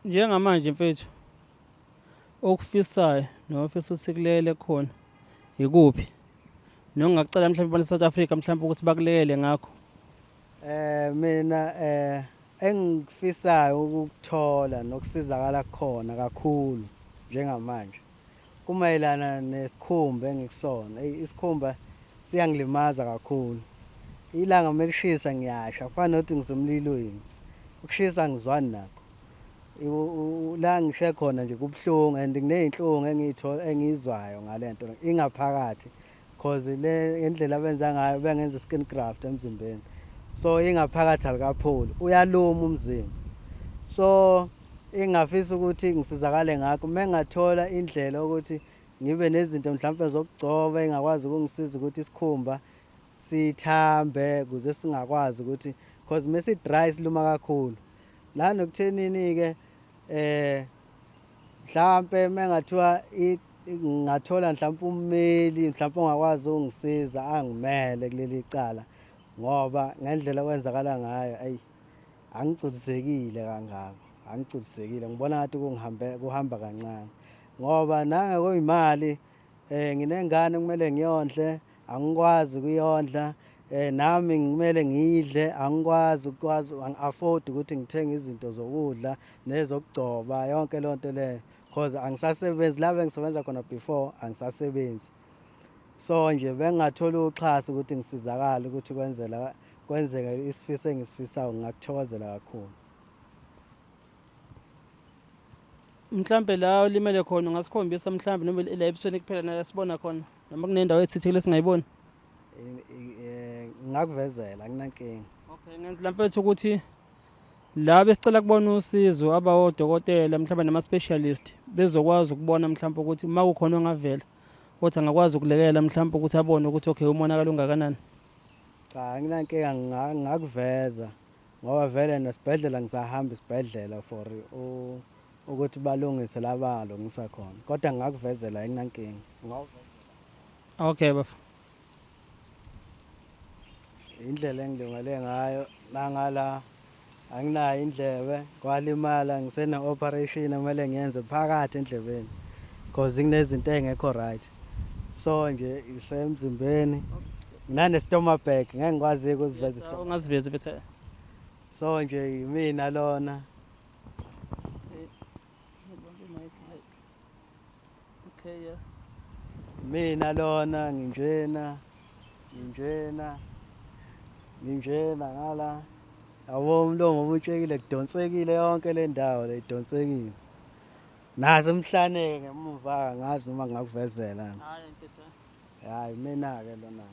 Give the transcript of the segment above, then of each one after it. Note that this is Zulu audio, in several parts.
Njengamanje mfethu okufisayo nofisa usikulele khona ikuphi nongakucela mhlawumbe abantu South Africa mhlawumbe ukuthi bakulele ngakho. Mina engifisayo ukuthola nokusizakala khona kakhulu njengamanje kumayelana nesikhumba engikusona. Isikhumba siyangilimaza kakhulu. Ilanga melishisa ngiyasha kufana nokuthi ngisemlilweni. Ukushisa ngizwani nakho. La ngishe khona nje kubuhlungu and kuneyinhlungu engizwayo ngalento ingaphakathi because le indlela abenza ngayo bengenza skin graft emzimbeni. So ingaphakathi alikapholi uyaluma umzimba. So ingafisa ukuthi ngisizakale ngakho mengathola indlela ukuthi ngibe nezinto mhlawumbe zokugcoba engakwazi ukungisiza ukuthi isikhumba sithambe kuze singakwazi ukuthi because mase dry siluma kakhulu. La nokuthenini ke mhlawumbe mengathiwa ngathola mhlawumbe ummeli mhlawumbe ongakwazi ukungisiza angimele kuleli cala ngoba ngendlela kwenzakala ngayo ayi angicutisekile kangako angicutisekile ngibona ngathi kuhamba kancane ngoba nangeko imali nginengane kumele ngiyondle angikwazi ukuyondla nami ngimele ngidle angikwazi afford ukuthi ngithenge izinto zokudla nezokugcoba yonke lonto le because angisasebenzi la bengisebenza khona before angisasebenzi. So nje bengathola uxhaso ukuthi ngisizakala ukuthi kwenzeka isifiso engisifisayo ngakuthokozela kakhulu. Mhlawumbe la ulimele khona ungasikhombisa mhlawumbe noma la ebusweni kuphela nala sibona khona noma kunendawo ethithekile singayiboni. Ngakuvezela akunankinga. Okay, ngenzela mfethu ukuthi la besicela kubona usizo abawodokotela mhlawumbe nama specialist bezokwazi ukubona mhlawumbe ukuthi uma kukhona ongavela ukuthi angakwazi ukulekelela mhlawumbe ukuthi abone ukuthi okay umonakalo ungakanani. Cha anginankinga ngakuveza ngoba vele nesibhedlela ngisahamba isibhedlela for ukuthi balungise labalo ngisakhona kodwa ngakuvezela ayinankinga. Okay bafu. Indlela engilungele ngayo nangala anginayo indlebe kwalimala ngisena operation kumele ngiyenze phakathi endlebeni because kunezinto engekho right. So nje isemzimbeni nane stomach bag ngeke ngikwazi ukuziveza istomach. Ungazivezi bethe. So nje mina lona. Okay yeah. Mina lona nginjena ngala abo umlomo ubutshekile kudonsekile yonke le ndawo le idonsekile nazi emhlaneke ngemuva ngazi noma ngakuvezela. Hayi mfethu. Hayi mina ke lona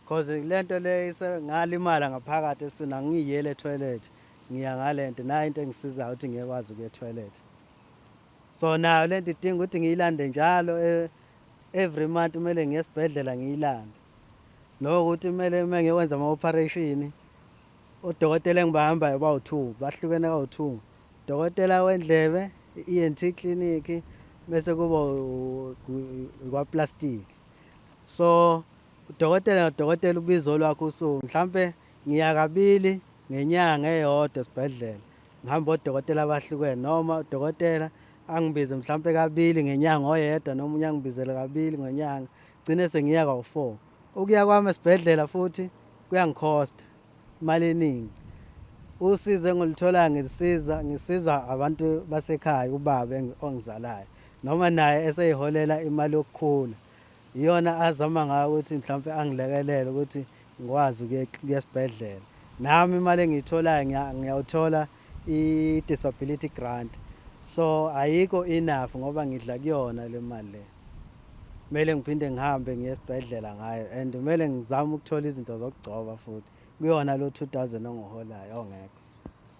because lento le ngalimala ngaphakathi esina ngiyele toilet ngiya ngalento nayo into engisizayo ukuthi ngiyekwazi ukuya toilet. So nayo lento idinga ukuthi ngiyilande njalo every month kumele ngiye esibhedlela ngiyilande. Nokuthi kumele ngiyokwenza ama operation udokotela engibahambayo bawu2 bahlukene kawu2 dokotela wendlebe ENT clinic bese kuba kwa plastic. So udokotela ubizo lwakho usuku mhlambe ngiya kabili ngenyanga eyodwa esibhedlela ngihamba odokotela abahlukene noma udokotela angibize mhlambe kabili ngenyanga oyedwa noma unyangibizele kabili ngenyanga gcine sengiya ka4. Ukuya kwami esibhedlela futhi kuyangikhosta imali eningi. Usizo engilithola ngisiza abantu basekhaya ubaba ongizalayo noma naye eseyiholela imali yokukhula iyona azama ngayo ukuthi mhlawumbe angilekelele ukuthi ngikwazi ukuya esibhedlela. Nami imali engiyitholayo ngiyawuthola i-disability grant. So ayikho enough ngoba ngidla kuyona le mali le. Kumele ngiphinde ngihambe ngiye esibhedlela ngayo and kumele ngizame ukuthola izinto zokugcoba futhi kuyona lo 2000 ongiholayo ongekho.